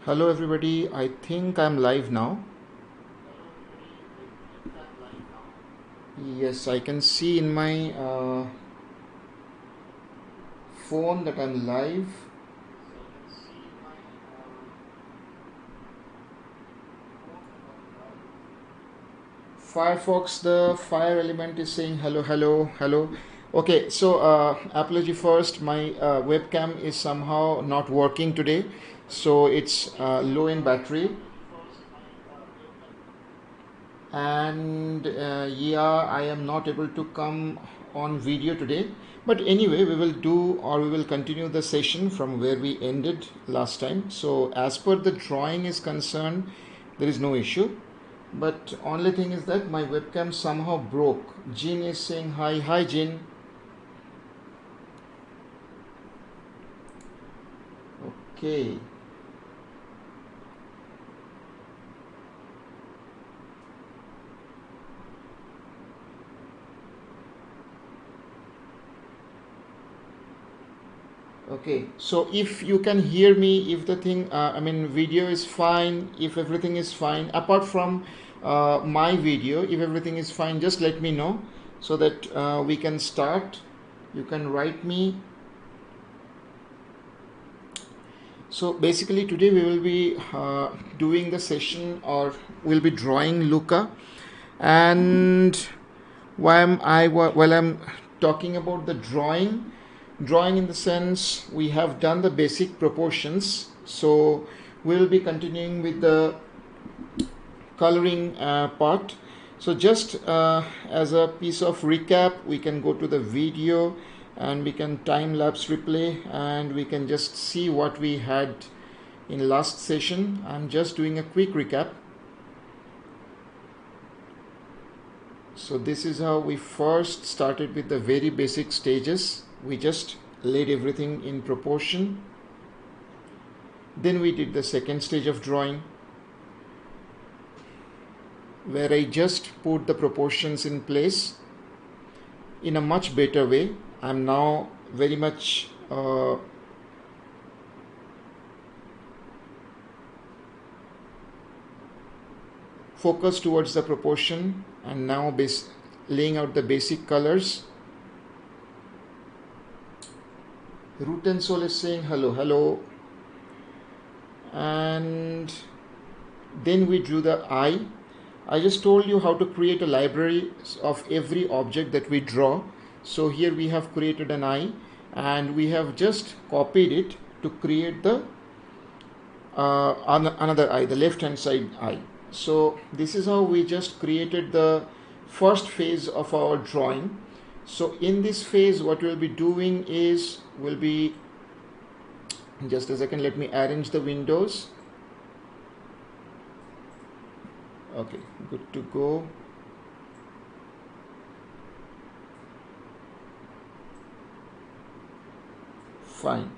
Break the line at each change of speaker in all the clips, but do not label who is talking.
Hello everybody, I think I'm live now. Yes, I can see in my phone that I'm live. Firefox, the fire element is saying hello, hello, hello. Okay, so apology first, my webcam is somehow not working today, so it's low in battery. And yeah, I am not able to come on video today, but anyway we will do, or we will continue the session from where we ended last time. So as per the drawing is concerned, there is no issue, but only thing is that my webcam somehow broke. Jin is saying hi. Hi Jin. Okay. Okay, so if you can hear me, if the thing, video is fine, if everything is fine, apart from my video, if everything is fine, just let me know so that we can start. You can write me. So basically today we will be doing the session, or we'll be drawing Luca. And while I'm talking about the drawing in the sense, we have done the basic proportions, so we'll be continuing with the coloring part. So just as a piece of recap, we can go to the video and we can time lapse replay and we can just see what we had in last session. I'm just doing a quick recap. So this is how we first started with the very basic stages. We just laid everything in proportion. Then we did the second stage of drawing, where I just put the proportions in place in a much better way. I'm now very much focused towards the proportion, and now laying out the basic colors. Root and Soul is saying hello, hello. And then we drew the eye. I just told you how to create a library of every object that we draw. So here we have created an eye and we have just copied it to create the another eye, the left hand side eye. So this is how we just created the first phase of our drawing. So in this phase what we'll be doing is, we'll be, just a second, let me arrange the windows. Okay, good to go. Fine.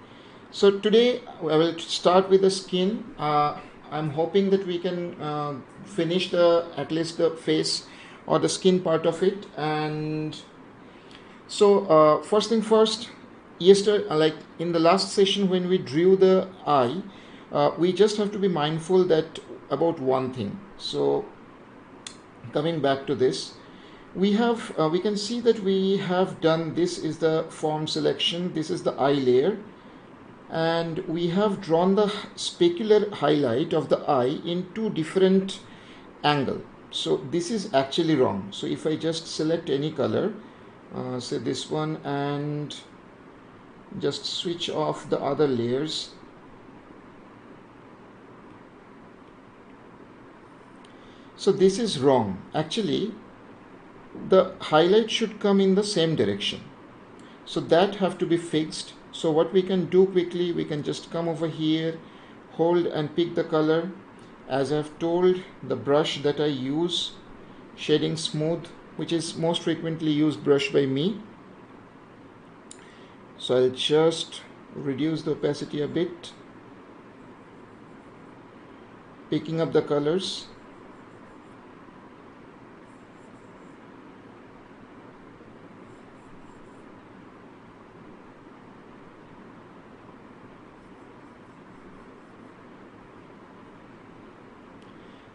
So today I will start with the skin. I'm hoping that we can finish at least the face or the skin part of it. And so first thing first, yesterday, like in the last session when we drew the eye, we just have to be mindful that about one thing. So coming back to this, we can see that we have done, this is the form selection, this is the eye layer, and we have drawn the specular highlight of the eye in two different angles. So this is actually wrong. So if I just select any color, say this one, and just switch off the other layers, so this is wrong. Actually the highlight should come in the same direction, so that have to be fixed. So what we can do quickly, we can just come over here, hold and pick the color. As I've told, the brush that I use, shading smooth, which is most frequently used brush by me. So I'll just reduce the opacity a bit, picking up the colors.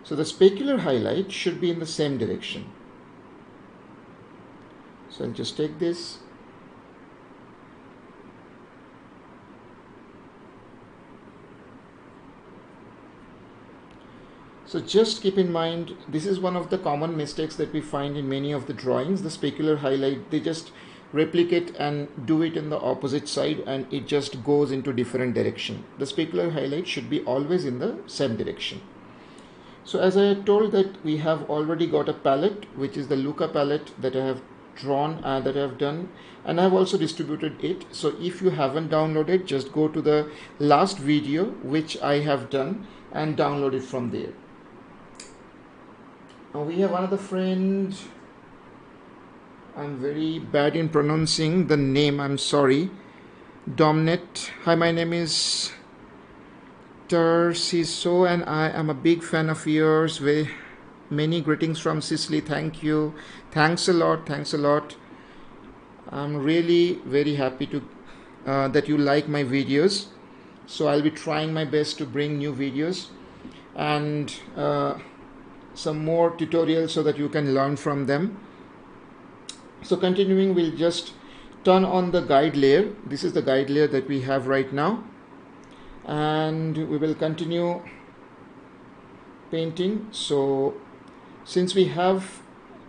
So the specular highlight should be in the same direction. So I'll just take this. So just keep in mind, this is one of the common mistakes that we find in many of the drawings. The specular highlight, they just replicate and do it in the opposite side and it just goes into different direction. The specular highlight should be always in the same direction. So as I had told that we have already got a palette, which is the Luca palette that I have drawn, that I have done, and I have also distributed it. So if you haven't downloaded, just go to the last video which I have done and download it from there. Now we have another friend. I'm very bad in pronouncing the name, I'm sorry. Domnet. Hi, my name is Tarciso and I am a big fan of yours. Very many greetings from Sicily. Thank you. Thanks a lot. Thanks a lot. I'm really very happy to that you like my videos. So I'll be trying my best to bring new videos and some more tutorials so that you can learn from them. So continuing, we'll just turn on the guide layer. This is the guide layer that we have right now, and we will continue painting. So since we have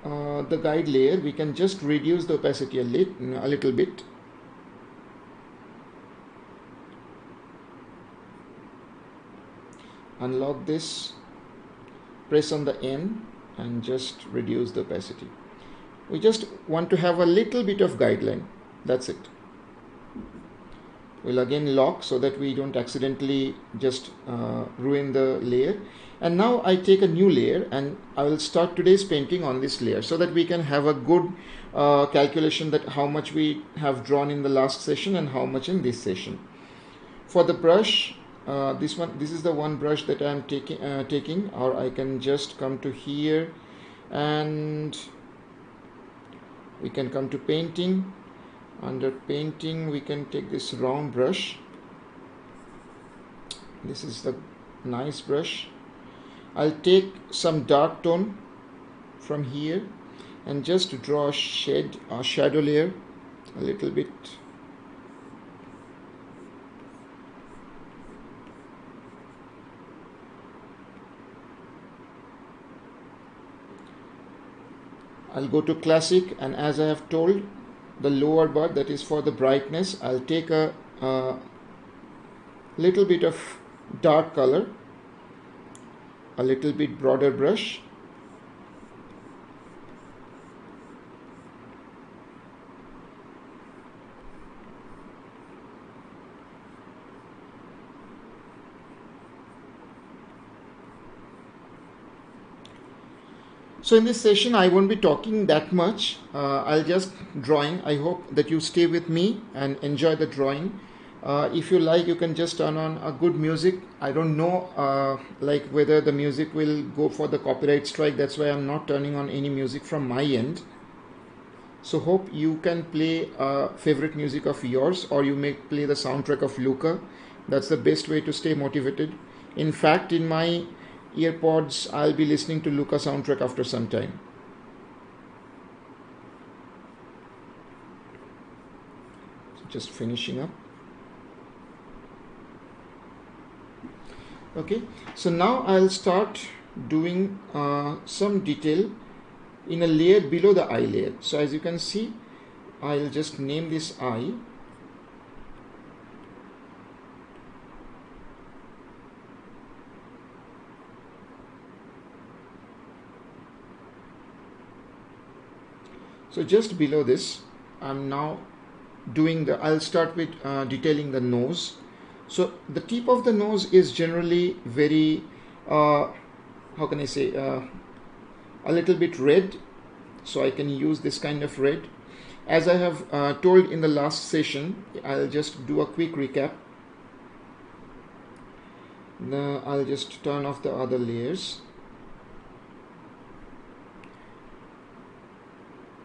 the guide layer, we can just reduce the opacity a little bit. Unlock this, press on the N and just reduce the opacity. We just want to have a little bit of guideline. That's it. We'll again lock so that we don't accidentally just ruin the layer. And now I take a new layer and I will start today's painting on this layer so that we can have a good calculation that how much we have drawn in the last session and how much in this session. For the brush, this is the one brush that I am taking, or I can just come to here and we can come to painting. Under painting, we can take this round brush. This is the nice brush. I'll take some dark tone from here and just draw a shadow layer a little bit. I'll go to classic, and as I have told, the lower bar, that is for the brightness, I'll take a little bit of dark color, a little bit broader brush, So in this session, I won't be talking that much. I'll just drawing. I hope that you stay with me and enjoy the drawing. If you like, you can just turn on a good music. I don't know like whether the music will go for the copyright strike. That's why I'm not turning on any music from my end. So hope you can play favorite music of yours, or you may play the soundtrack of Luca. That's the best way to stay motivated. In fact, in my earpods, I'll be listening to Luca soundtrack after some time. So just finishing up. Okay, so now I'll start doing some detail in a layer below the eye layer. So as you can see, I'll just name this eye. So just below this, I'm now doing I'll start with detailing the nose. So the tip of the nose is generally very, how can I say, a little bit red. So I can use this kind of red. As I have told in the last session, I'll just do a quick recap. Now I'll just turn off the other layers.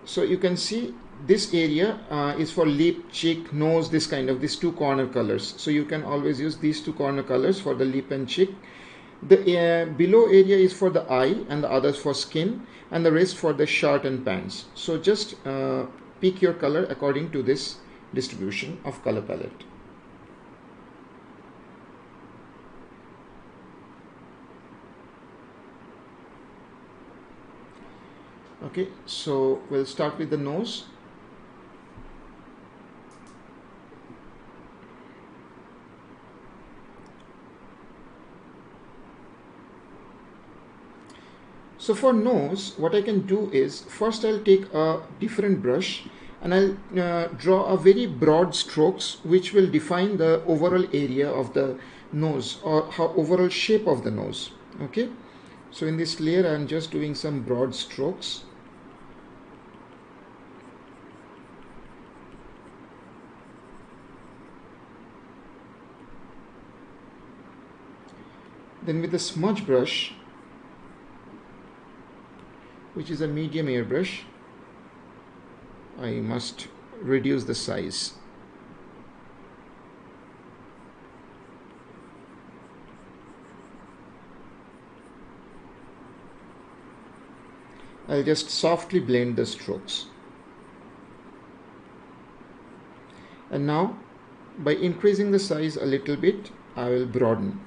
So you can see this area is for lip, cheek, nose, these two corner colors. So you can always use these two corner colors for the lip and cheek. The below area is for the eye and the others for skin, and the rest for the shirt and pants. So just pick your color according to this distribution of color palette. Okay, so we'll start with the nose. So for nose, what I can do is, first I'll take a different brush and I'll draw a very broad strokes which will define the overall area of the nose, or how overall shape of the nose. Okay, so in this layer I'm just doing some broad strokes. Then with the smudge brush, which is a medium airbrush, I must reduce the size. I'll just softly blend the strokes. And now, by increasing the size a little bit, I will broaden.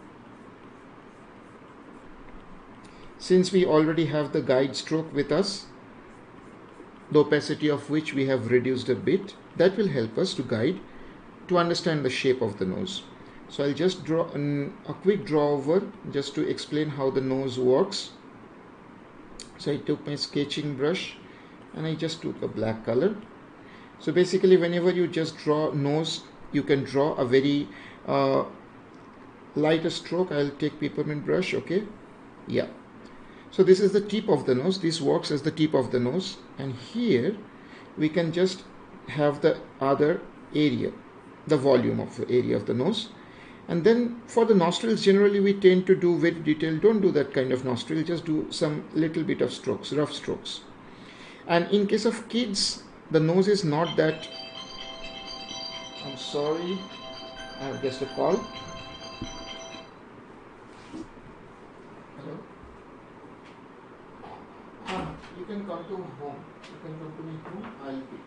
Since we already have the guide stroke with us, the opacity of which we have reduced a bit, that will help us to guide, to understand the shape of the nose. So I'll just draw a quick draw over just to explain how the nose works. So I took my sketching brush and I just took a black color. So basically whenever you just draw nose, you can draw a very lighter stroke. I'll take peppermint brush. Okay, yeah. So this is the tip of the nose. This works as the tip of the nose, and here we can just have the other area, the volume of the area of the nose. And then for the nostrils, generally we tend to do very detailed. Don't do that kind of nostril, just do some little bit of strokes, rough strokes. And in case of kids, the nose is not that. I'm sorry, I have just a call. Hello? You can come to home. You can come to my home. I'll be.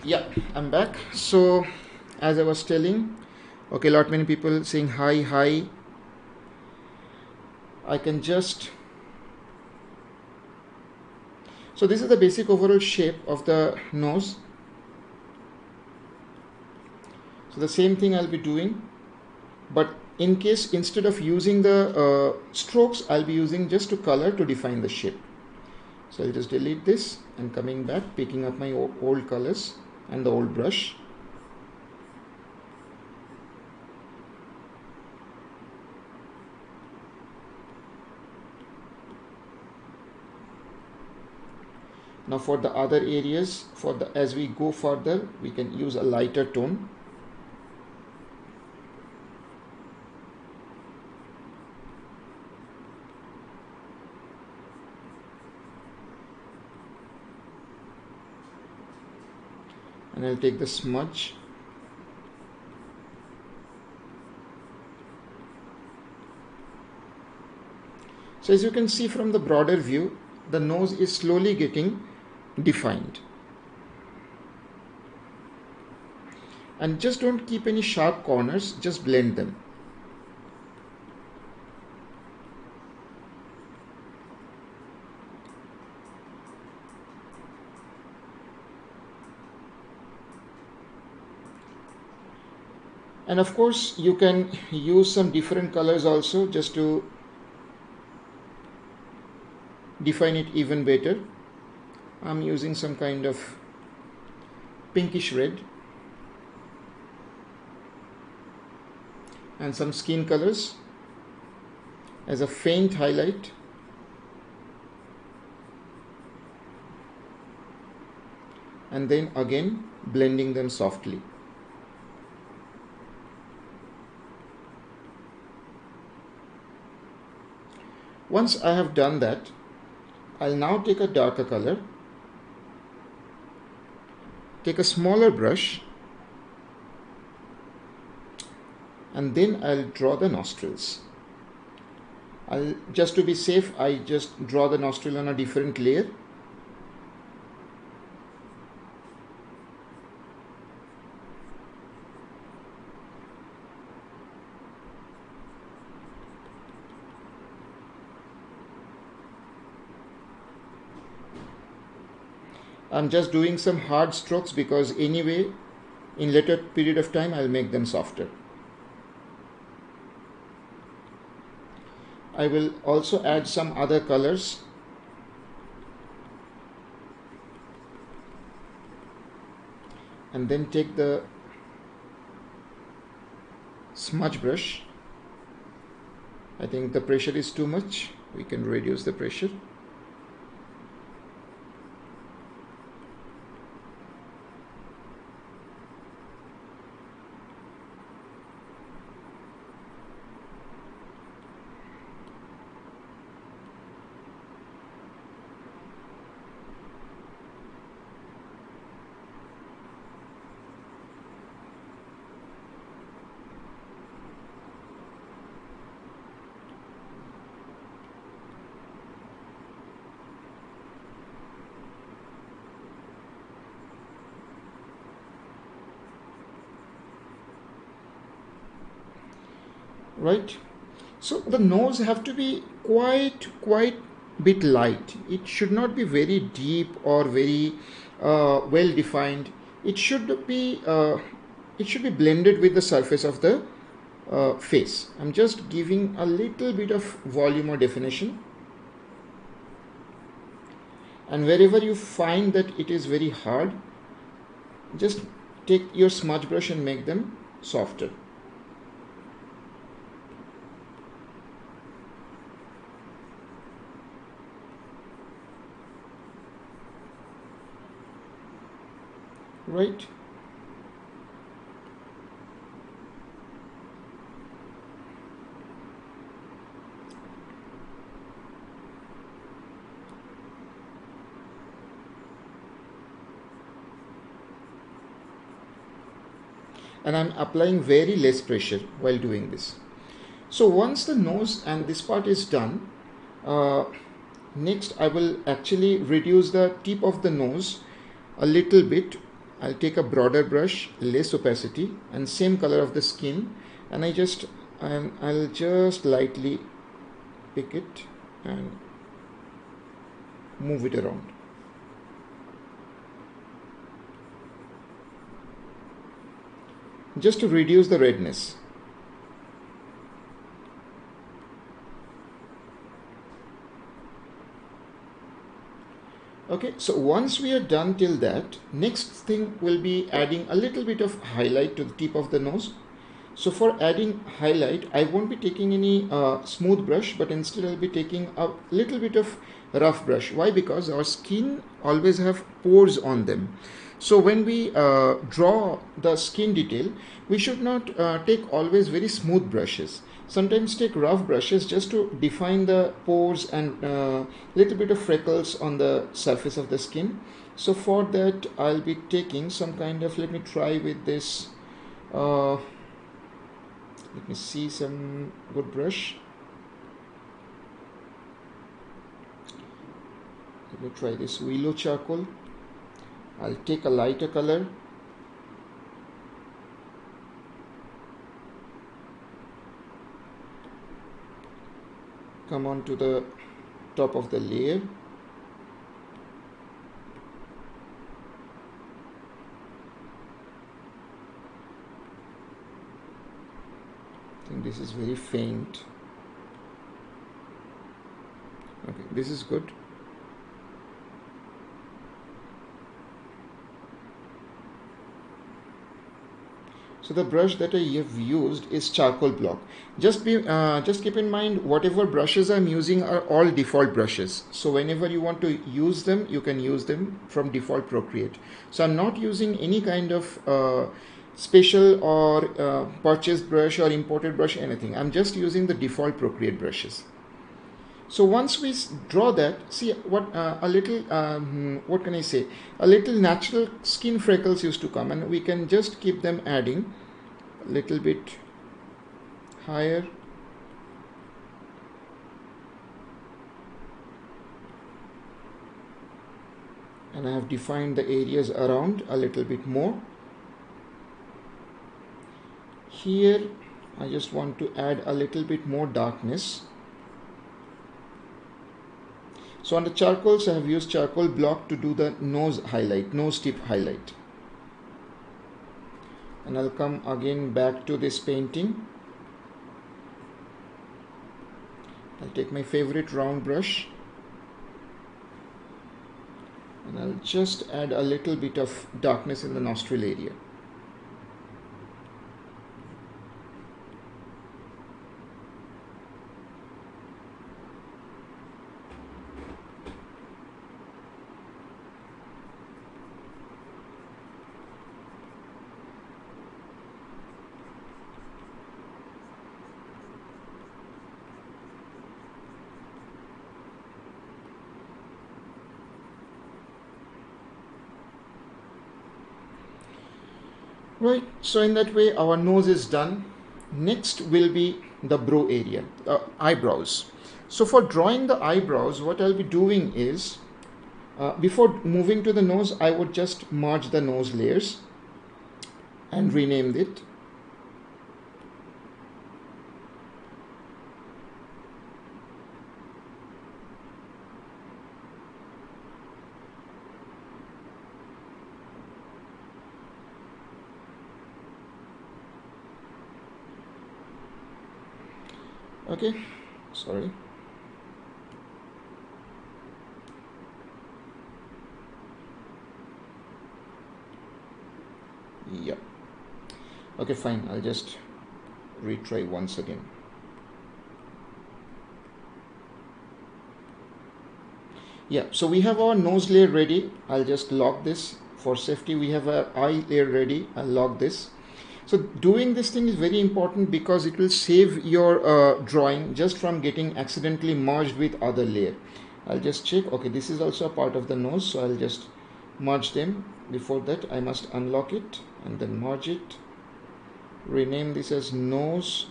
Yeah, I'm back. So as I was telling, okay, lot many people saying hi. I can just, so this is the basic overall shape of the nose. So the same thing I'll be doing, but in case instead of using the strokes, I'll be using just to color to define the shape. So I'll just delete this and coming back, picking up my old colors and the old brush. Now for the other areas, as we go further, we can use a lighter tone. And I'll take the smudge. So as you can see from the broader view, the nose is slowly getting defined. And just don't keep any sharp corners, just blend them. And of course you can use some different colors also just to define it even better. I'm using some kind of pinkish red and some skin colors as a faint highlight. And then again blending them softly. Once I have done that, I'll now take a darker color, take a smaller brush, and then I'll draw the nostrils. Just to be safe, I just draw the nostril on a different layer. I'm just doing some hard strokes because anyway, in later period of time, I'll make them softer. I will also add some other colors. And then take the smudge brush. I think the pressure is too much. We can reduce the pressure. Right, so the nose have to be quite bit light. It should not be very deep or very well defined. It should be blended with the surface of the face. I'm just giving a little bit of volume or definition, and wherever you find that it is very hard, just take your smudge brush and make them softer. Right, and I'm applying very less pressure while doing this. So once the nose and this part is done, next I will actually reduce the tip of the nose a little bit. I'll take a broader brush, less opacity, and same color of the skin, and I'll just lightly pick it and move it around. Just to reduce the redness. Okay, so once we are done till that, next thing will be adding a little bit of highlight to the tip of the nose. So for adding highlight, I won't be taking any smooth brush, but instead I'll be taking a little bit of rough brush. Why? Because our skin always have pores on them. So when we draw the skin detail, we should not take always very smooth brushes. Sometimes take rough brushes just to define the pores and little bit of freckles on the surface of the skin. So for that, I'll be taking some kind of, let me try with this, let me see some good brush. Let me try this willow charcoal. I'll take a lighter color. Come on to the top of the layer. I think this is very faint. Okay, this is good. So the brush that I have used is charcoal block. Just keep in mind, whatever brushes I'm using are all default brushes. So whenever you want to use them, you can use them from default Procreate. So I'm not using any kind of special or purchased brush or imported brush, anything. I'm just using the default Procreate brushes. So once we draw that, see what a little what can I say, a little natural skin freckles used to come, and we can just keep them adding a little bit higher. And I have defined the areas around a little bit more. Here I just want to add a little bit more darkness. So on the charcoals, I have used charcoal block to do the nose highlight, nose tip highlight. And I'll come again back to this painting. I'll take my favorite round brush and I'll just add a little bit of darkness in the nostril area. Right, so in that way our nose is done. Next will be the brow area, eyebrows. So for drawing the eyebrows, what I'll be doing is, before moving to the nose, I would just merge the nose layers and rename it. Okay, sorry. Yeah. Okay, fine. I'll just retry once again. Yeah, so we have our nose layer ready. I'll just lock this. For safety, we have our eye layer ready. I'll lock this. So doing this thing is very important because it will save your drawing just from getting accidentally merged with other layer. I'll just check. Okay, this is also a part of the nose, so I'll just merge them. Before that, I must unlock it and then merge it. Rename this as nose.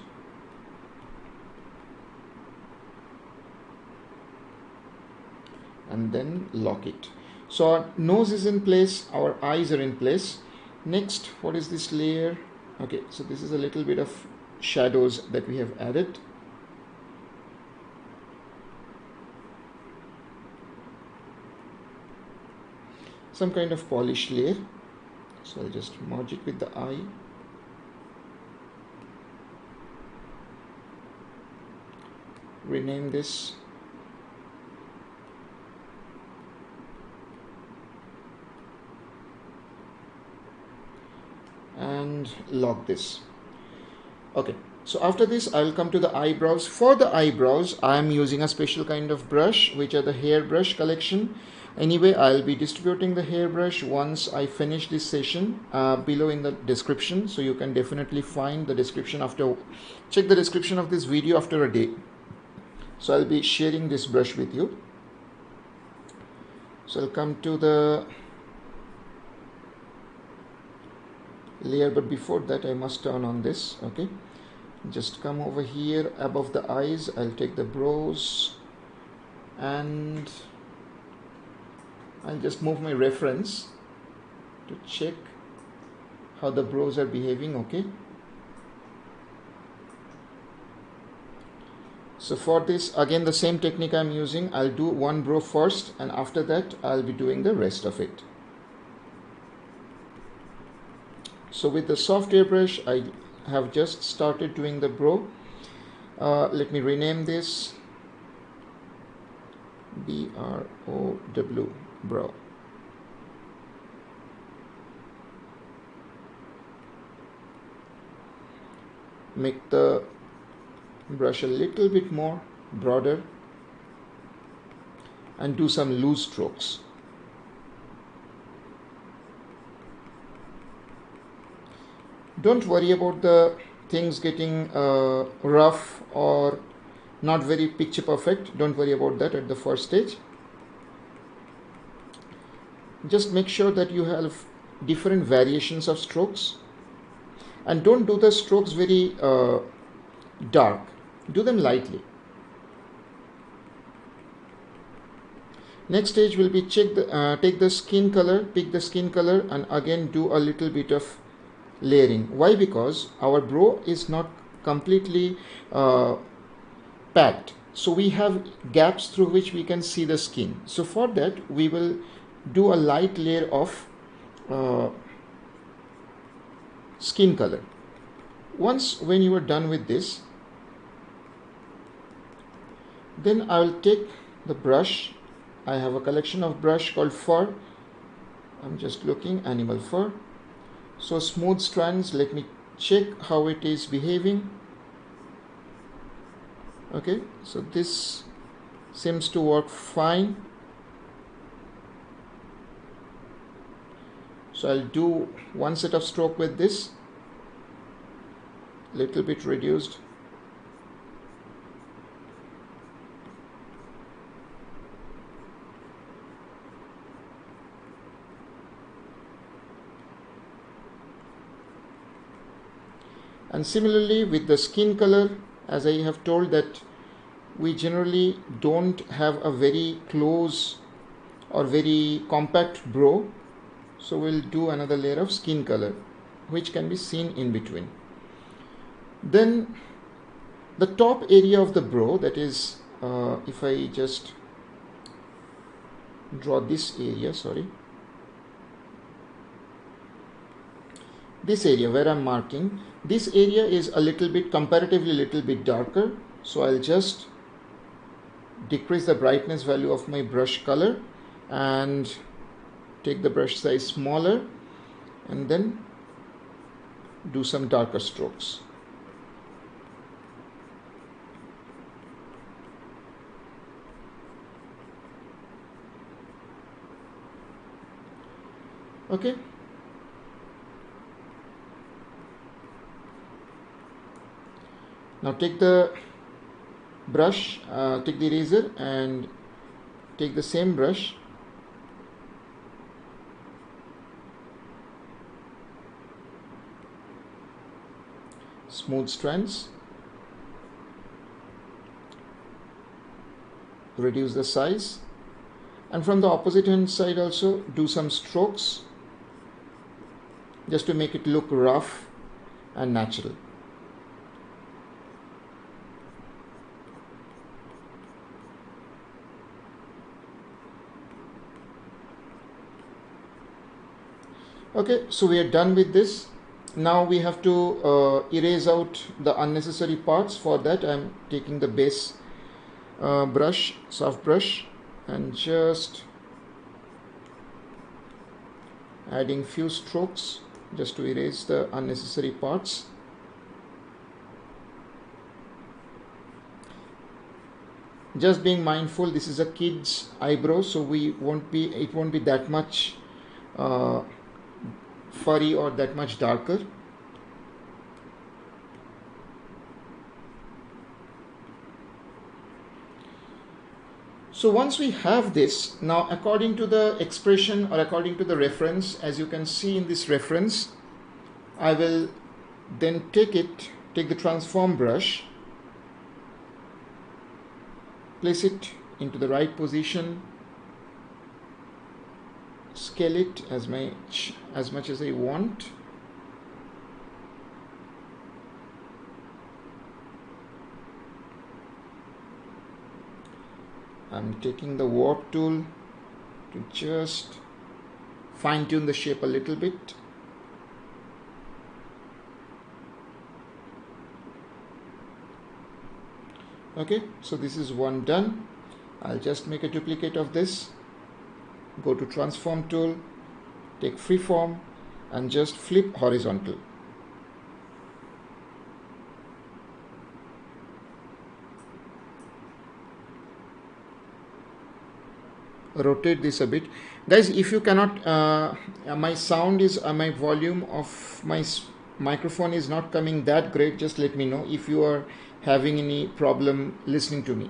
And then lock it. So our nose is in place, our eyes are in place. Next, what is this layer? Okay, so this is a little bit of shadows that we have added. Some kind of polish layer. So I'll just merge it with the eye. Rename this. And lock this. Okay, so after this I'll come to the eyebrows. For the eyebrows I am using a special kind of brush, which are the hairbrush collection. Anyway, I'll be distributing the hairbrush once I finish this session below in the description, so you can definitely find the description after. Check the description of this video after a day. So I'll be sharing this brush with you. So I'll come to the layer, but before that I must turn on this. Okay, just come over here above the eyes. I'll take the brows and I'll just move my reference to check how the brows are behaving. Okay, so for this again the same technique I'm using. I'll do one brow first and after that I'll be doing the rest of it. So with the soft airbrush I have just started doing the brow. Let me rename this BROW, brow. Make the brush a little bit more broader and do some loose strokes. Don't worry about the things getting rough or not very picture perfect. Don't worry about that at the first stage. Just make sure that you have different variations of strokes, and don't do the strokes very dark. Do them lightly. Next stage will be take the skin color, pick the skin color, and again do a little bit of layering. Why? Because our brow is not completely packed, so we have gaps through which we can see the skin. So for that we will do a light layer of skin color. Once when you are done with this, then I will take the brush. I have a collection of brush called fur. I'm just looking, animal fur. So smooth strands, let me check how it is behaving. Okay, so this seems to work fine. So I'll do one set of stroke with this, little bit reduced. And similarly with the skin color, as I have told that we generally don't have a very close or very compact brow, so we'll do another layer of skin color which can be seen in between. Then the top area of the brow, that is if I just draw this area, this area where I'm marking, this area is a little bit, comparatively little bit darker, so I'll just decrease the brightness value of my brush color and take the brush size smaller, and then do some darker strokes. Okay. Now take the brush, take the eraser and take the same brush, smooth strands, reduce the size, and from the opposite hand side also do some strokes just to make it look rough and natural. Okay, so we are done with this. Now we have to erase out the unnecessary parts. For that I am taking the base brush, soft brush, and just adding few strokes just to erase the unnecessary parts. Just being mindful, this is a kid's eyebrow, so it won't be that much furry or that much darker. So once we have this, now according to the expression or according to the reference, as you can see in this reference, I will then take the transform brush, place it into the right position, scale it as much as I want. I'm taking the warp tool to just fine tune the shape a little bit. Okay, so this is one done. I'll just make a duplicate of this, go to transform tool, take freeform and just flip horizontal. Rotate this a bit, guys. If you cannot, my sound is my volume of my microphone is not coming that great, just let me know. If you are having any problem listening to me,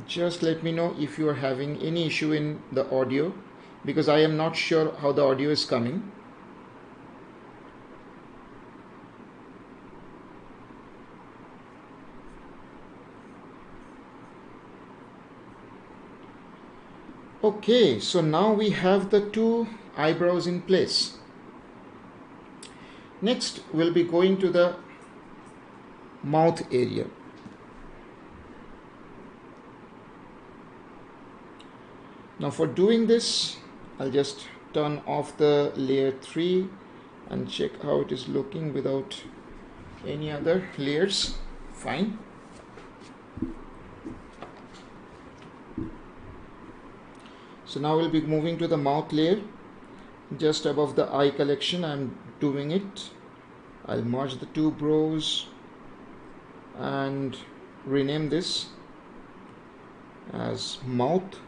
just let me know if you are having any issue in the audio, because I am not sure how the audio is coming. Okay, so now we have the two eyebrows in place. Next, we'll be going to the mouth area. Now for doing this, I'll just turn off the layer 3 and check how it is looking without any other layers. Fine. So now we'll be moving to the mouth layer. Just above the eye collection, I'm doing it. I'll merge the two brows and rename this as mouth.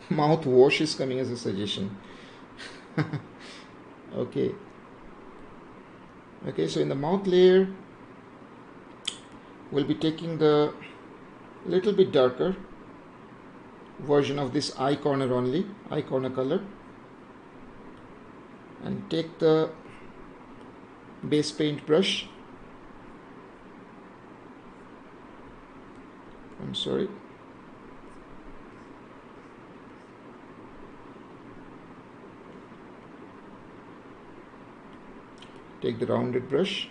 Mouthwash is coming as a suggestion. Okay, so in the mouth layer, we'll be taking the little bit darker version of this eye corner only, eye corner color, and take the base paint brush. I'm sorry. Take the rounded brush.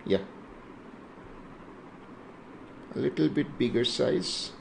Yeah. A little bit bigger size.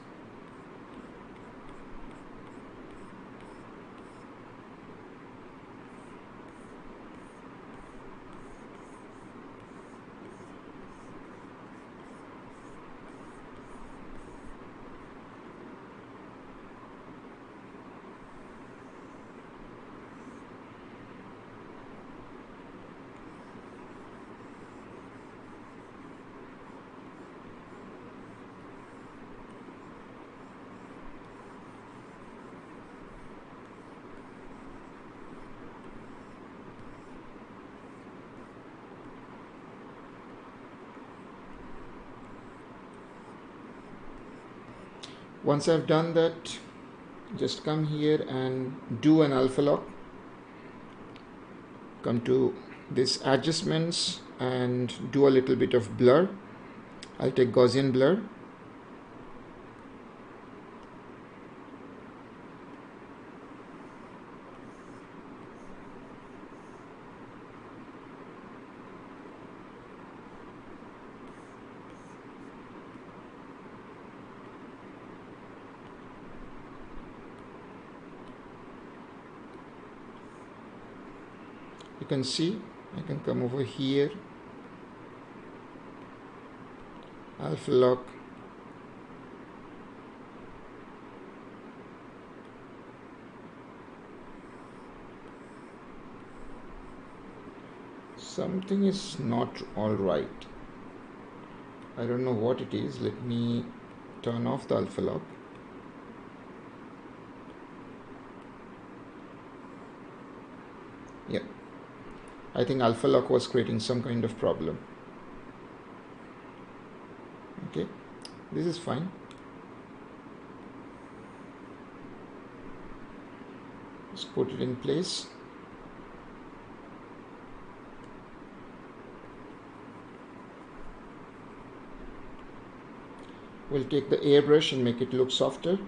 Once I've done that, just come here and do an alpha lock. Come to this adjustments and do a little bit of blur. I'll take Gaussian blur. You can see I can come over here, alpha lock, something is not all right. I don't know what it is. Let me turn off the alpha lock. Yeah, I think alpha lock was creating some kind of problem. Okay, this is fine. Let's put it in place. We'll take the airbrush and make it look softer.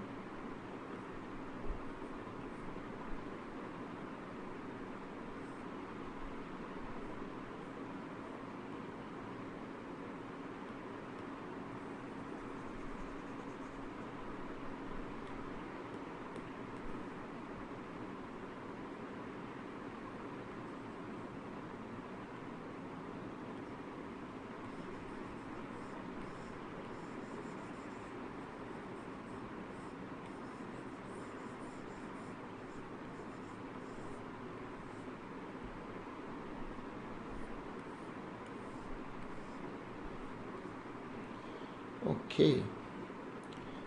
Okay,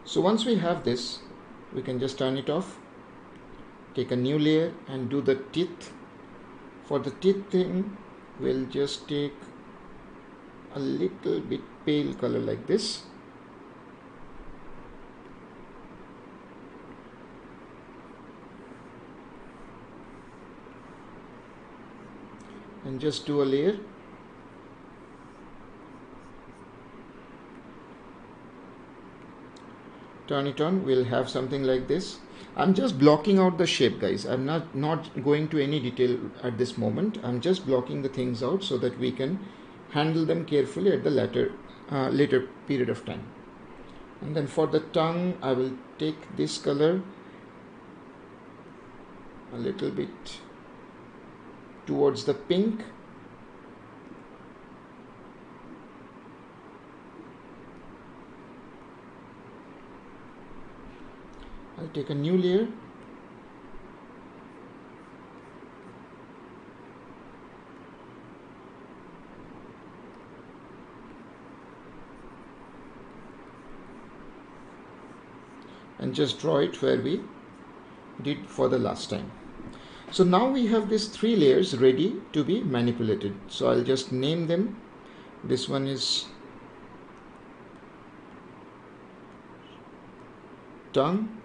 so once we have this, we can just turn it off, take a new layer and do the teeth. For the teeth thing, we'll just take a little bit pale color like this. And just do a layer. Turn it on, we'll have something like this. I'm just blocking out the shape, guys. I'm not going to any detail at this moment. I'm just blocking the things out so that we can handle them carefully at the later period of time. And then for the tongue, I will take this color a little bit towards the pink. I'll take a new layer. And just draw it where we did for the last time. So now we have these 3 layers ready to be manipulated. So I'll just name them. This one is tongue,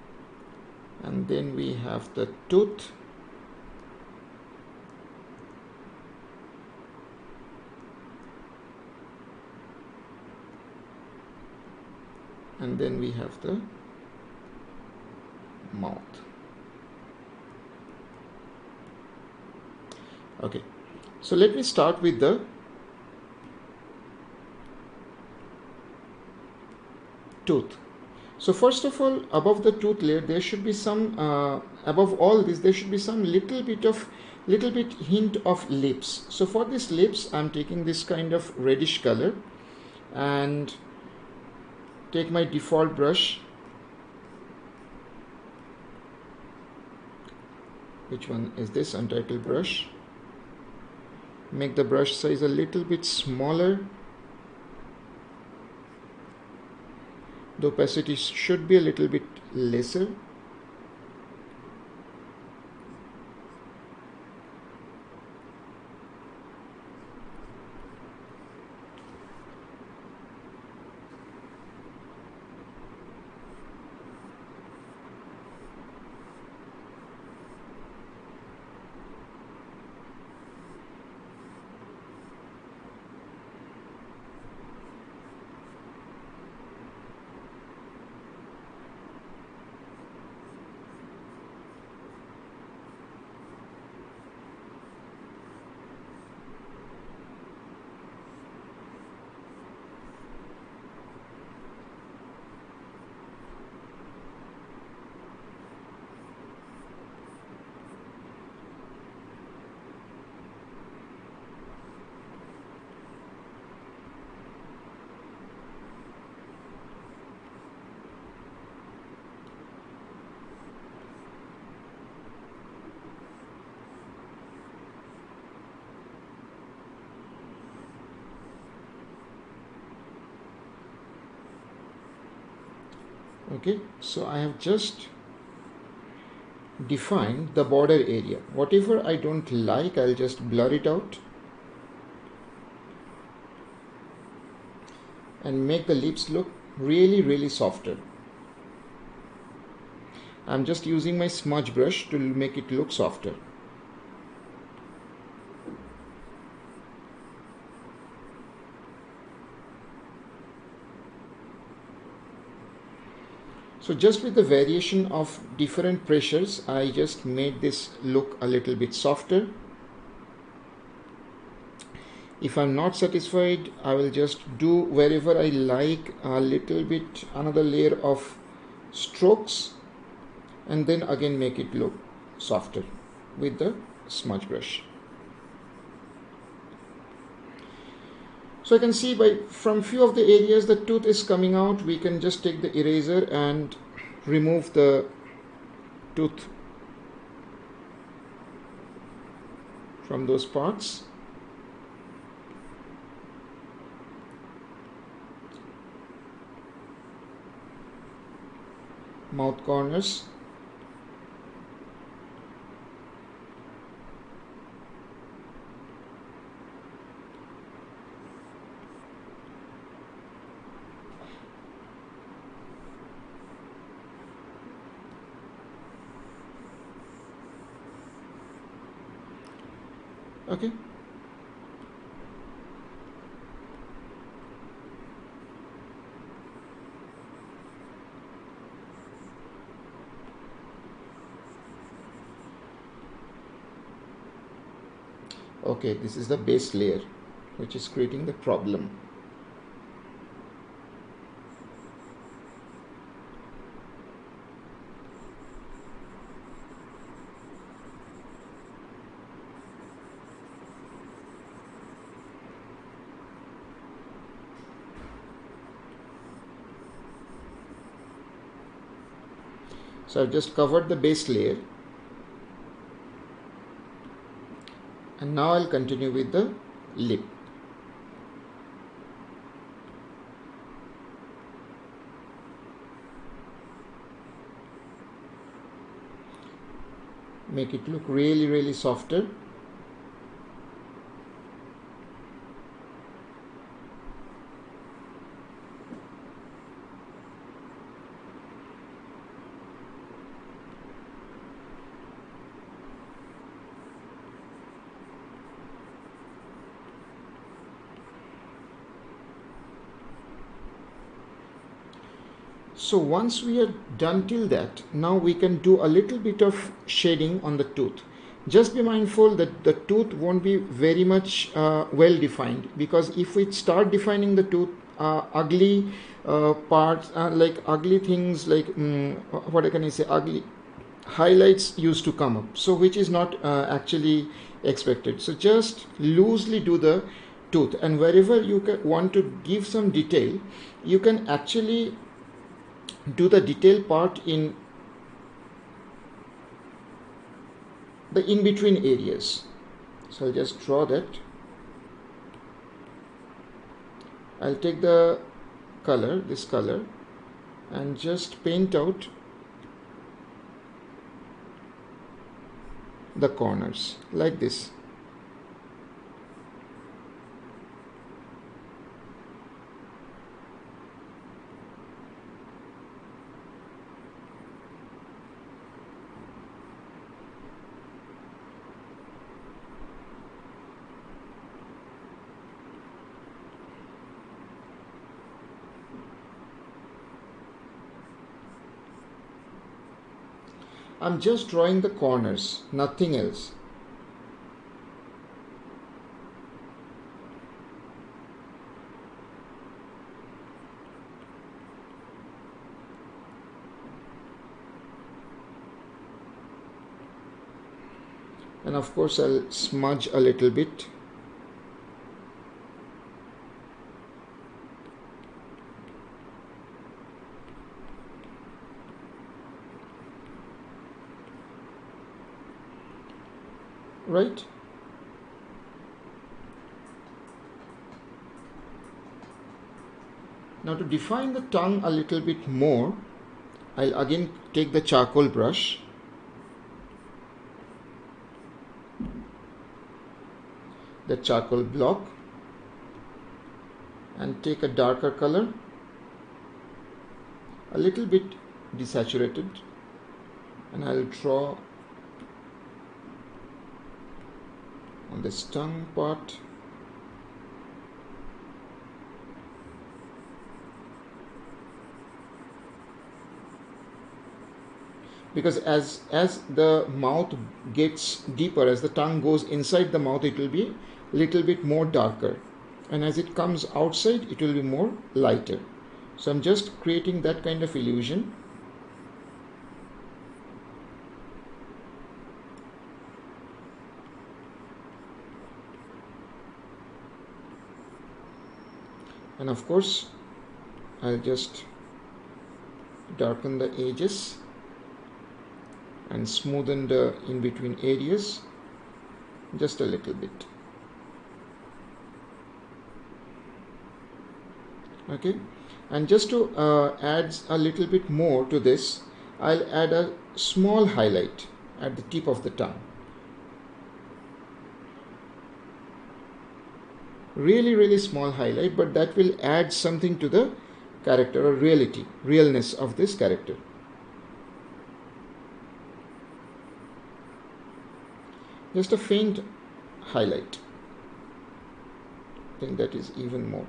and then we have the tooth, and then we have the mouth. Okay, so let me start with the tooth. So first of all, above the tooth layer, there should be some, above all this, there should be some little bit hint of lips. So for this lips, I'm taking this kind of reddish color and take my default brush. Which one is this? Untitled brush. Make the brush size a little bit smaller. The opacity should be a little bit lesser. Okay, so I have just defined the border area. Whatever I don't like, I'll just blur it out and make the lips look really softer. I'm just using my smudge brush to make it look softer. So just with the variation of different pressures, I just made this look a little bit softer. If I'm not satisfied, I will just do wherever I like a little bit, another layer of strokes, and then again make it look softer with the smudge brush. So I can see from few of the areas the tooth is coming out. We can just take the eraser and remove the tooth from those parts. mouth corners. Okay. Okay, this is the base layer which is creating the problem. So I've just covered the base layer, and now I'll continue with the lip. Make it look really softer. So once we are done till that, now we can do a little bit of shading on the tooth. Just be mindful that the tooth won't be very much well defined, because if we start defining the tooth, ugly parts, like ugly things, like what can I say, ugly highlights used to come up, so which is not actually expected. So just loosely do the tooth, and wherever you want to give some detail, you can actually do the detail part in the in-between areas. So I'll just draw that. I'll take the color, this color, and just paint out the corners like this. I'm just drawing the corners, nothing else. And of course I'll smudge a little bit. Right? Now to define the tongue a little bit more, I'll again take the charcoal brush, the charcoal block, and take a darker color, a little bit desaturated, and I'll draw on this tongue part. Because as the mouth gets deeper, as the tongue goes inside the mouth, it will be a little bit more darker, and as it comes outside, it will be more lighter. So I'm just creating that kind of illusion. And of course I'll just darken the edges and smoothen the in-between areas just a little bit. Okay, and just to add a little bit more to this, I'll add a small highlight at the tip of the tongue. Really small highlight, but that will add something to the character or realness of this character. Just a faint highlight. I think that is even more.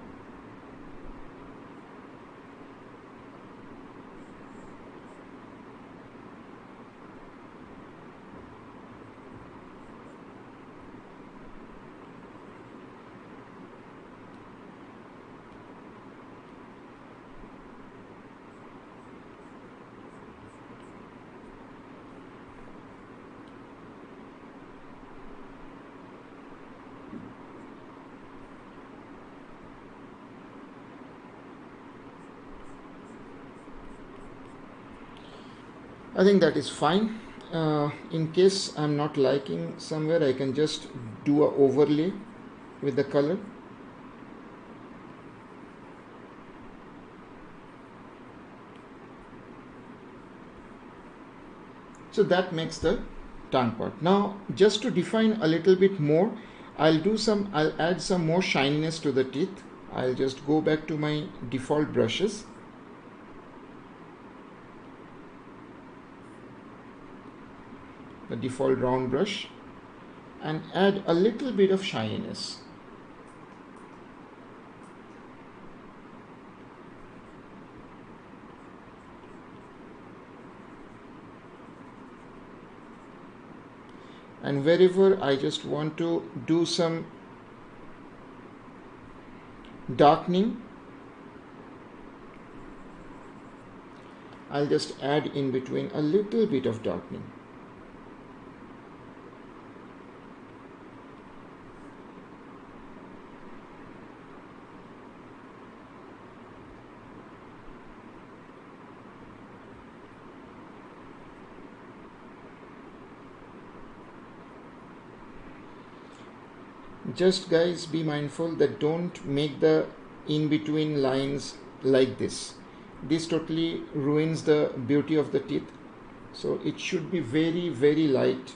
I think that is fine. In case I'm not liking somewhere, I can just do an overlay with the color. So that makes the tongue part. Now, just to define a little bit more, I'll add some more shininess to the teeth. I'll just go back to my default brushes. The default round brush, and add a little bit of shininess. And wherever I just want to do some darkening, I'll just add in between a little bit of darkening. Just guys, be mindful that don't make the in-between lines like this. This totally ruins the beauty of the teeth. So it should be very light.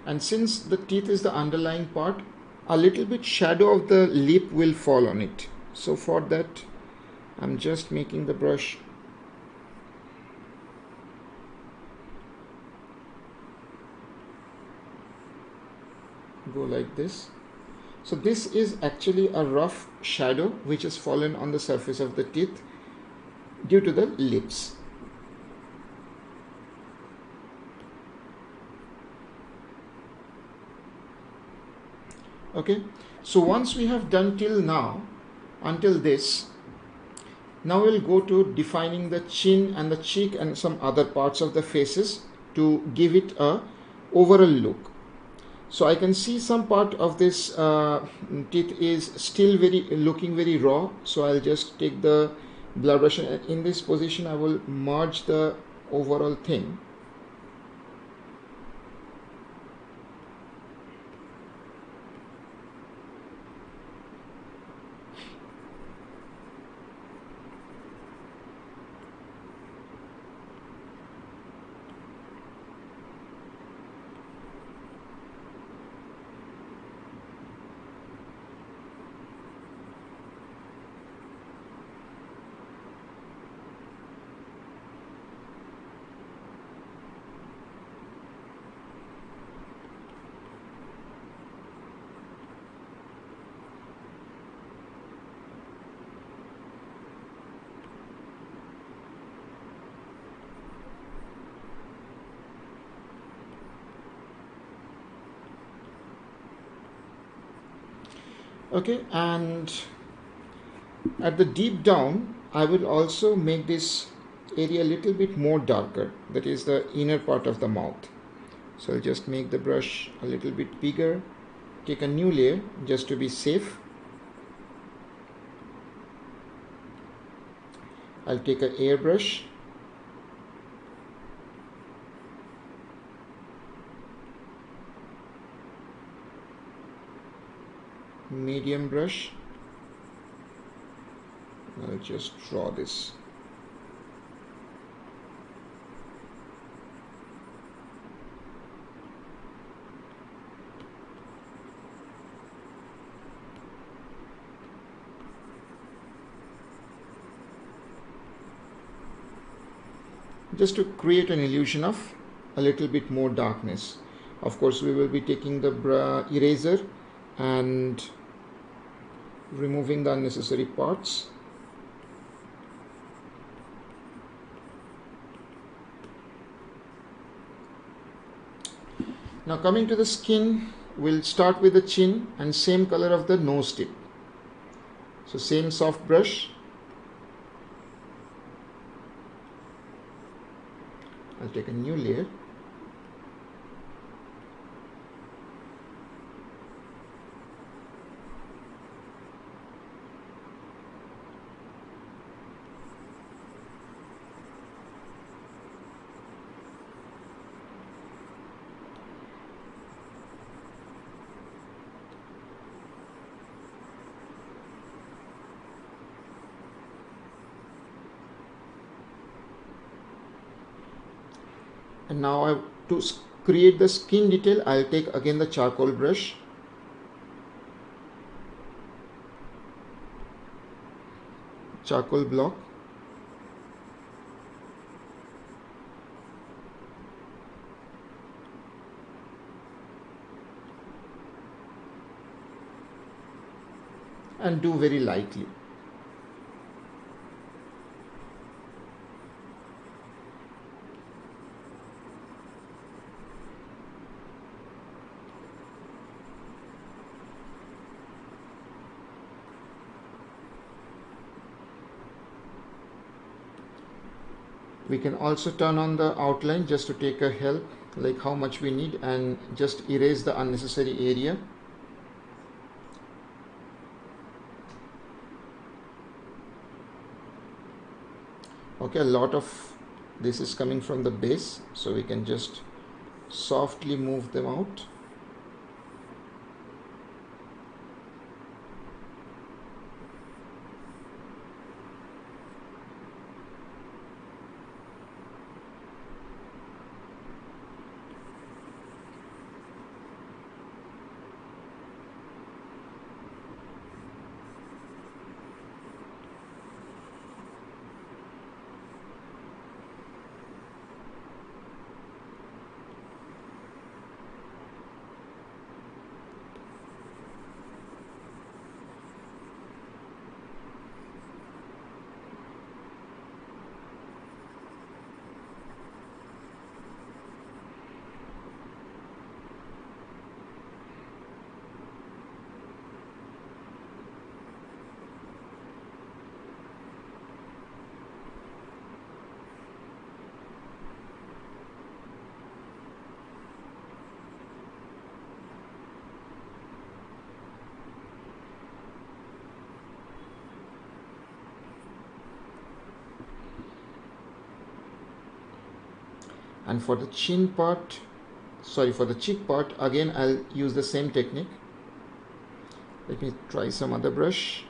And since the teeth is the underlying part, a little bit shadow of the lip will fall on it. So for that, I'm just making the brush go like this. So this is actually a rough shadow which has fallen on the surface of the teeth due to the lips. Okay, so once we have done till now, until this, now we'll go to defining the chin and the cheek and some other parts of the faces to give it a overall look. So I can see some part of this teeth is still looking very raw. So I'll just take the blur brush, and in this position I will merge the overall thing. Okay, and at the deep down I will also make this area a little bit more darker, that is the inner part of the mouth. So I'll just make the brush a little bit bigger, take a new layer just to be safe. I'll take an airbrush medium brush. I'll just draw this. Just to create an illusion of a little bit more darkness. Of course, we will be taking the eraser and removing the unnecessary parts. Now coming to the skin, we'll start with the chin and same color of the nose tip. So same soft brush. I'll take a new layer. And now to create the skin detail, I'll take again the charcoal brush. Charcoal block. And do very lightly. We can also turn on the outline just to take a help, like how much we need, and just erase the unnecessary area. Okay, a lot of this is coming from the base, so we can just softly move them out. And for the chin part, for the cheek part, again I'll use the same technique. Let me try some other brush.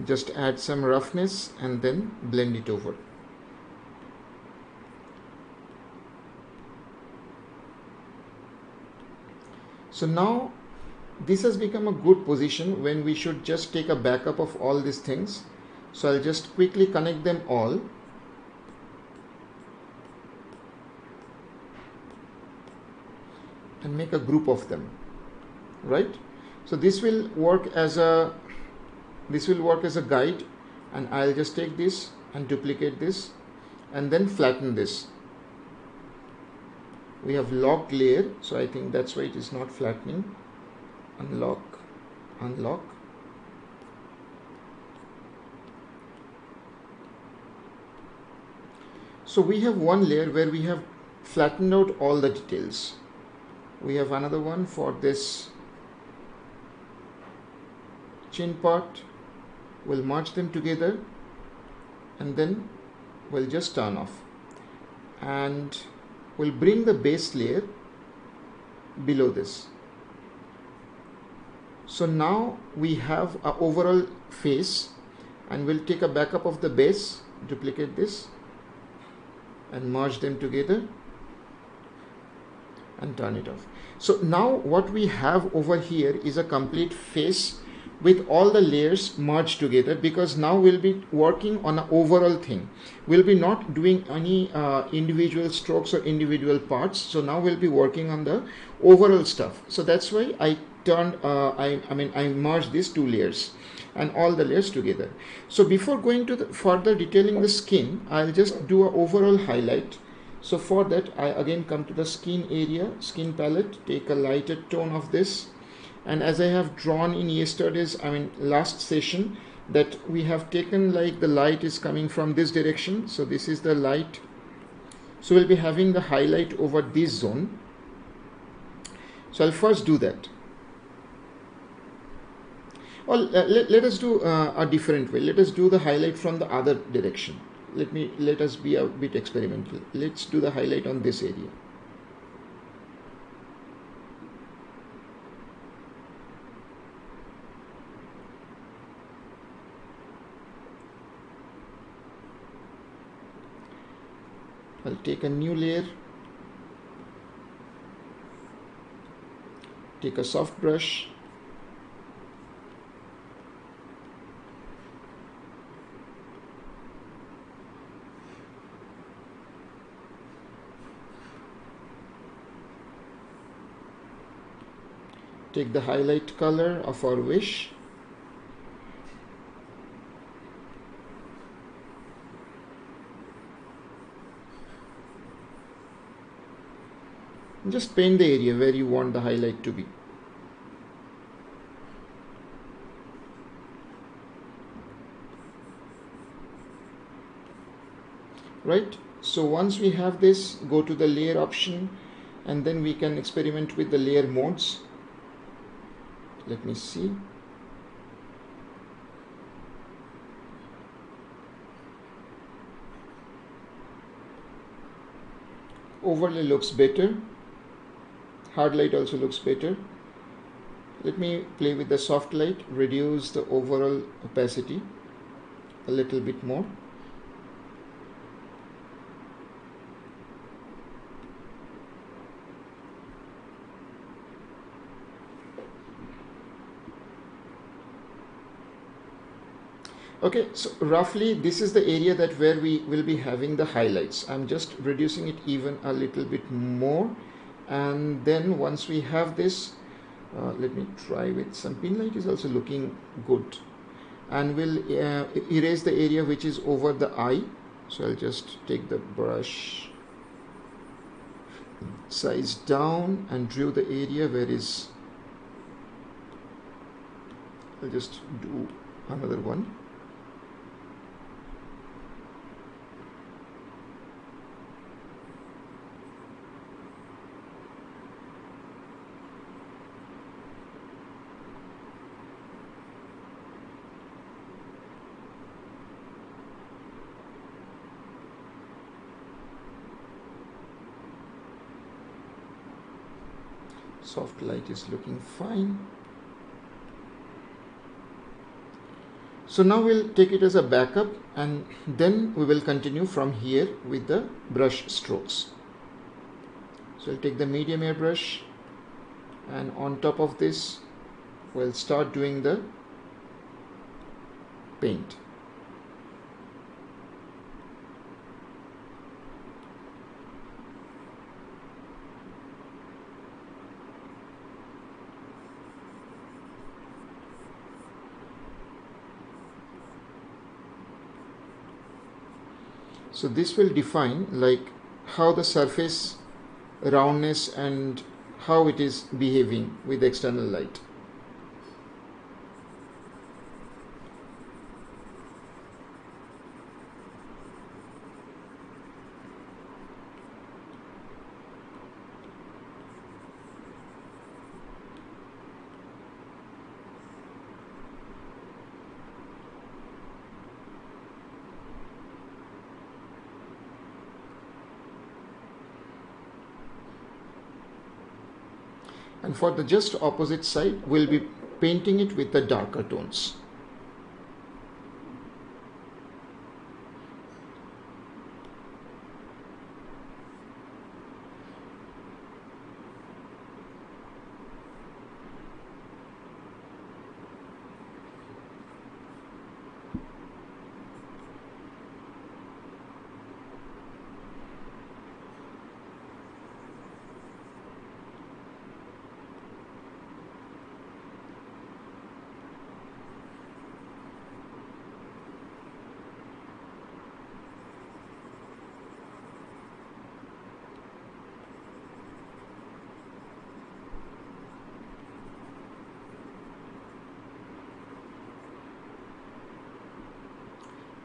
Just add some roughness and then blend it over. So now this has become a good position when we should just take a backup of all these things. So I'll just quickly connect them all. And make a group of them, right? So this will work as a guide and I'll just take this and duplicate this and then flatten this. We have locked layer, so I think that's why it is not flattening. Unlock, unlock. So we have one layer where we have flattened out all the details. We have another one for this chin part. We'll merge them together and then we'll just turn off, and we'll bring the base layer below this. So now we have an overall face, and we'll take a backup of the base, duplicate this and merge them together and turn it off. So now what we have over here is a complete face with all the layers merged together, because now we'll be working on an overall thing. We'll be not doing any individual strokes or individual parts. So now we'll be working on the overall stuff. So that's why I turned I merged these two layers and all the layers together. So before going to the further detailing the skin, I'll just do an overall highlight. So for that, I again come to the skin area, skin palette, take a lighter tone of this, and as I have drawn in yesterday's last session, that we have taken like the light is coming from this direction, so this is the light. So we'll be having the highlight over this zone. So I'll first do that. Well, let us do a different way. Let us do the highlight from the other direction. Let us be a bit experimental. Let's do the highlight on this area. I'll take a new layer, take a soft brush, take the highlight color of our wish, just paint the area where you want the highlight to be. Right? So once we have this, go to the layer option, and then we can experiment with the layer modes. Let me see. Overlay looks better. Hard light also looks better. Let me play with the soft light, reduce the overall opacity a little bit more. Okay, so roughly this is the area that where we will be having the highlights. I'm just reducing it even a little bit more, and then once we have this, let me try with some pin light is also looking good, and we'll erase the area which is over the eye. So I'll just take the brush size down and draw the area where is, I'll just do another one. Soft light is looking fine. So now we'll take it as a backup, and then we will continue from here with the brush strokes. So I'll take the medium airbrush, and on top of this we'll start doing the paint. So this will define like how the surface roundness and how it is behaving with external light. And for the just opposite side, we'll be painting it with the darker tones.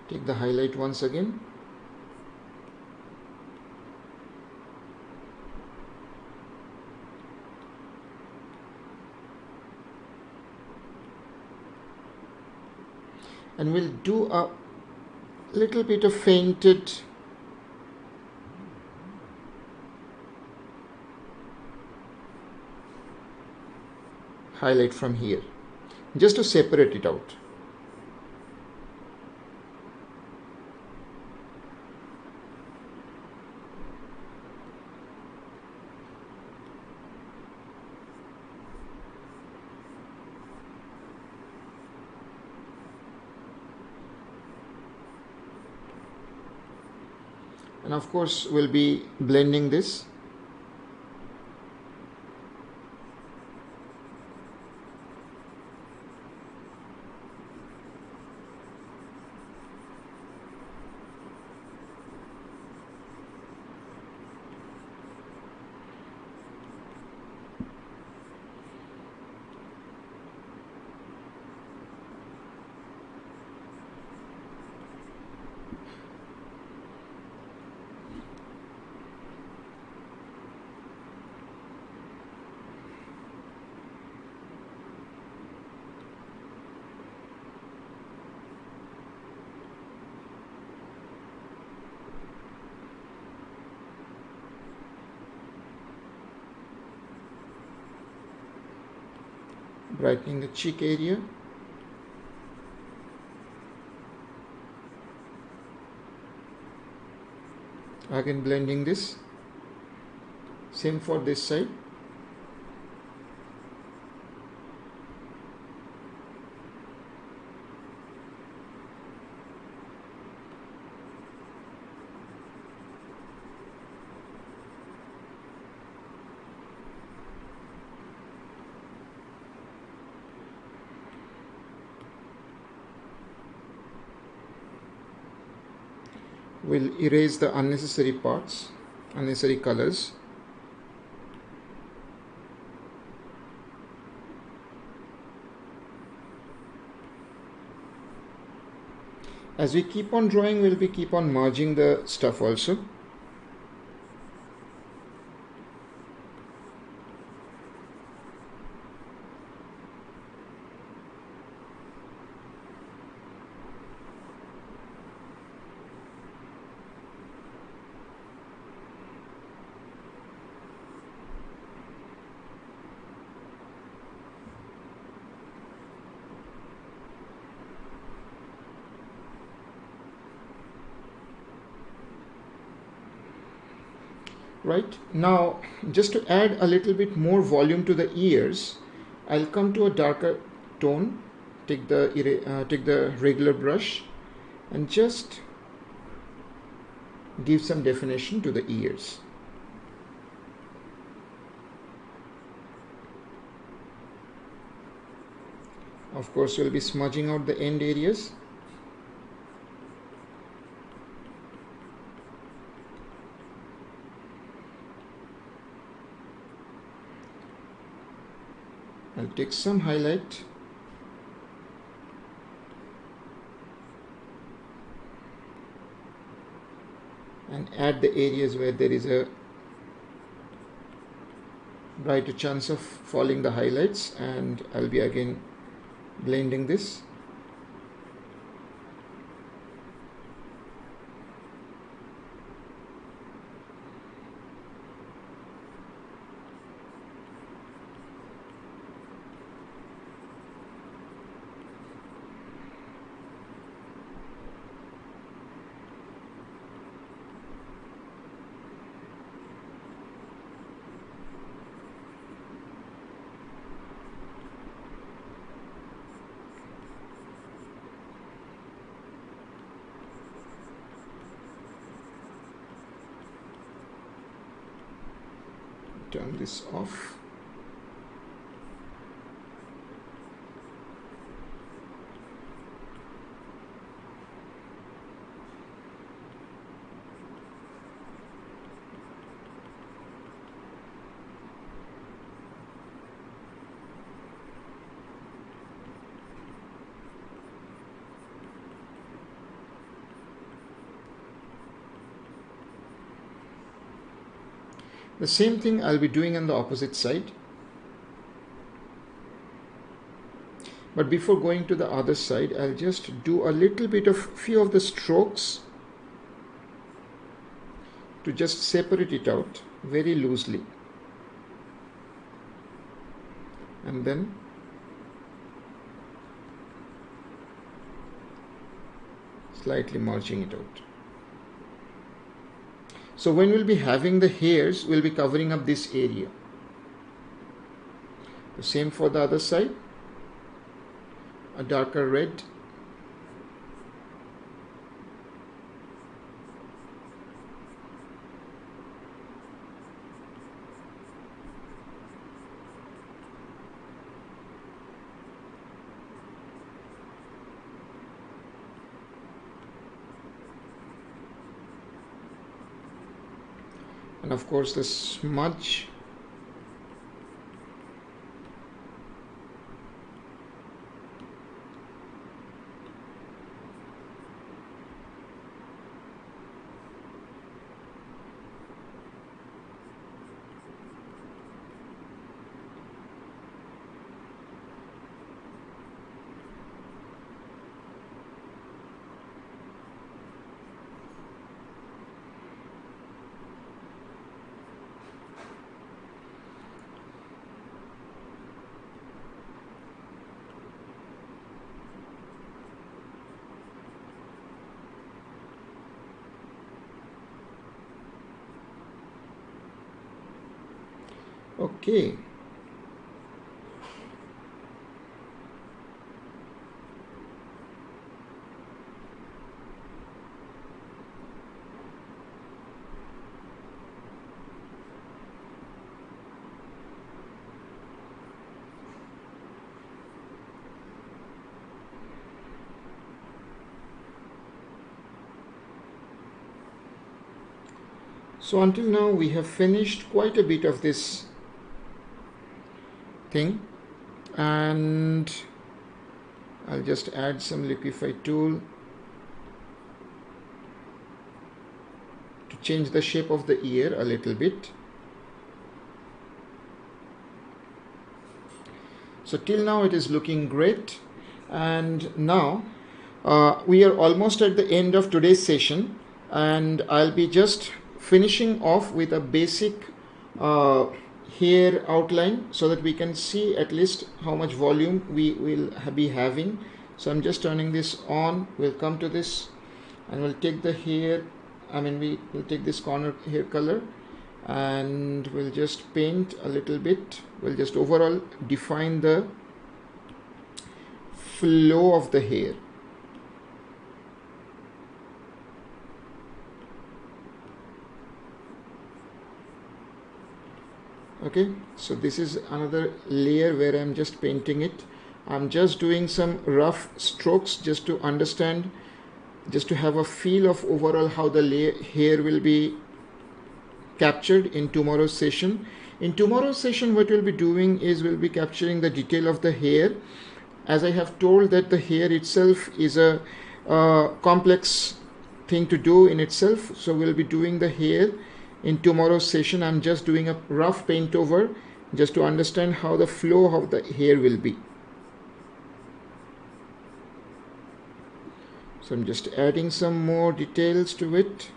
Take the highlight once again. And we'll do a little bit of fainted highlight from here, just to separate it out. And of course we'll be blending this. Brightening the cheek area. Again blending this. Same for this side. We'll erase the unnecessary parts, unnecessary colors. As we keep on drawing, we'll be keep on merging the stuff also. Right now, just to add a little bit more volume to the ears, I'll come to a darker tone, take the regular brush and just give some definition to the ears. Of course, we'll be smudging out the end areas. I'll take some highlight and add the areas where there is a brighter chance of falling the highlights, and I'll be again blending this. Turn this off. The same thing I'll be doing on the opposite side. But before going to the other side, I'll just do a little bit of few of the strokes to just separate it out very loosely. And then slightly merging it out. So when we'll be having the hairs, we'll be covering up this area. The same for the other side. A darker red. And of course the smudge. Okay. So until now we have finished quite a bit of this thing, and I'll just add some liquify tool to change the shape of the ear a little bit. So till now it is looking great, and now we are almost at the end of today's session, and I'll be just finishing off with a basic hair outline so that we can see at least how much volume we will be having. So I'm just turning this on. We'll come to this and we'll take the hair, we will take this corner hair color and we'll just paint a little bit. We'll just overall define the flow of the hair. Okay, so this is another layer where I'm just painting it. I'm just doing some rough strokes just to understand, just to have a feel of overall how the hair will be captured in tomorrow's session. In tomorrow's session, what we'll be doing is we'll be capturing the detail of the hair. As I have told that the hair itself is a complex thing to do in itself, so we'll be doing the hair in tomorrow's session. I'm just doing a rough paint over just to understand how the flow of the hair will be. So I'm just adding some more details to it.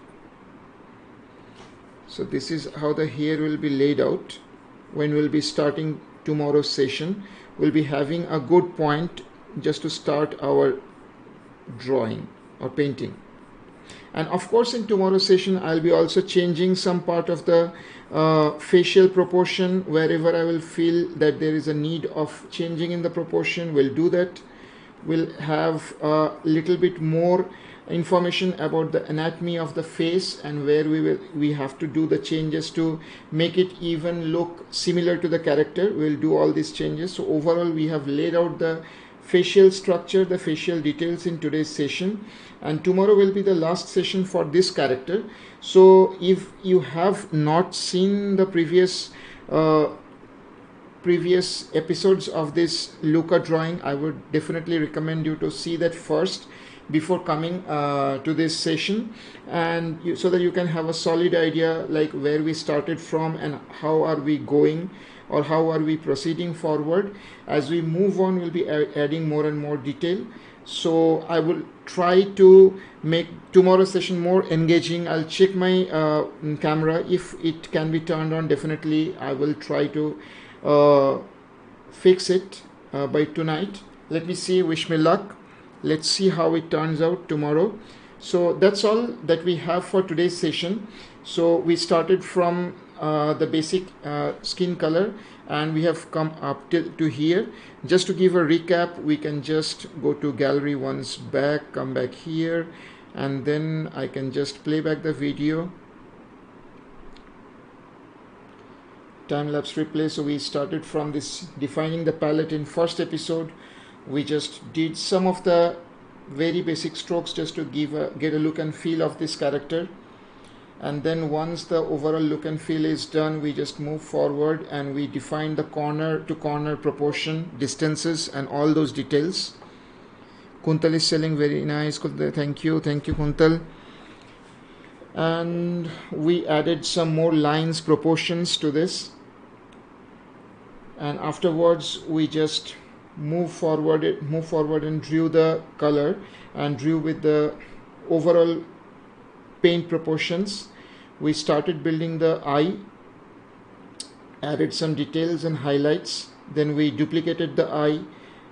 So this is how the hair will be laid out. When we'll be starting tomorrow's session, we'll be having a good point just to start our drawing or painting. And of course, in tomorrow's session, I'll be also changing some part of the facial proportion. Wherever I will feel that there is a need of changing in the proportion, we'll do that. We'll have a little bit more information about the anatomy of the face and where we have to do the changes to make it even look similar to the character. We'll do all these changes. So overall, we have laid out the facial structure, the facial details in today's session, and tomorrow will be the last session for this character. So if you have not seen the previous episodes of this Luca drawing, I would definitely recommend you to see that first before coming to this session, and so that you can have a solid idea like where we started from and how are we going or how are we proceeding forward. As we move on, we'll be adding more and more detail. So I will try to make tomorrow's session more engaging. I'll check my camera. If it can be turned on, definitely I will try to fix it by tonight. Let me see, wish me luck. Let's see how it turns out tomorrow. So that's all that we have for today's session. So we started from the basic skin color and we have come up to here. Just to give a recap, we can just go to gallery once back, come back here, and then I can just play back the video. Time-lapse replay. So we started from this defining the palette in first episode. We just did some of the very basic strokes just to get a look and feel of this character, and then once the overall look and feel is done, we just move forward and we define the corner to corner proportion, distances, and all those details. Kuntal is selling, very nice. Thank you Kuntal. And we added some more lines, proportions to this, and afterwards we just move forward and drew the color and drew with the overall paint proportions. We started building the eye, added some details and highlights, then we duplicated the eye,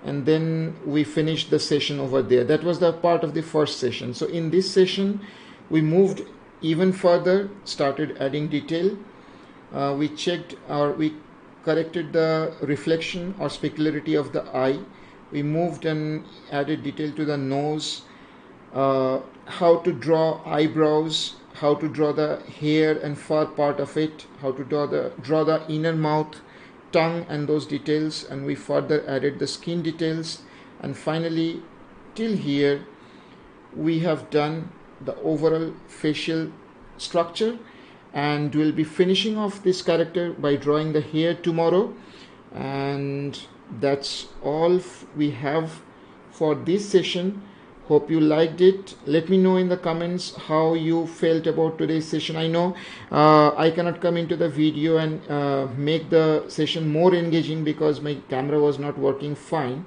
and then we finished the session over there. That was the part of the first session. So in this session we moved even further, started adding detail. We corrected the reflection or specularity of the eye. We moved and added detail to the nose, how to draw eyebrows, how to draw the hair and fur part of it, how to draw the inner mouth, tongue, and those details, and we further added the skin details. And finally, till here we have done the overall facial structure, and we'll be finishing off this character by drawing the hair tomorrow. And that's all we have for this session. Hope you liked it. Let me know in the comments how you felt about today's session. I know I cannot come into the video and make the session more engaging because my camera was not working fine,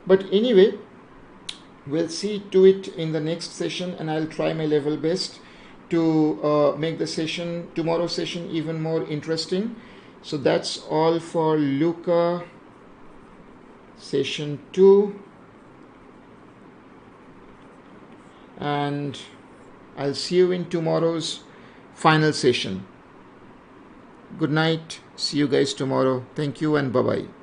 but anyway, we'll see to it in the next session, and I'll try my level best to make the tomorrow's session even more interesting. So that's all for Luca session 2, and I'll see you in tomorrow's final session. Good night. See you guys tomorrow. Thank you and bye-bye.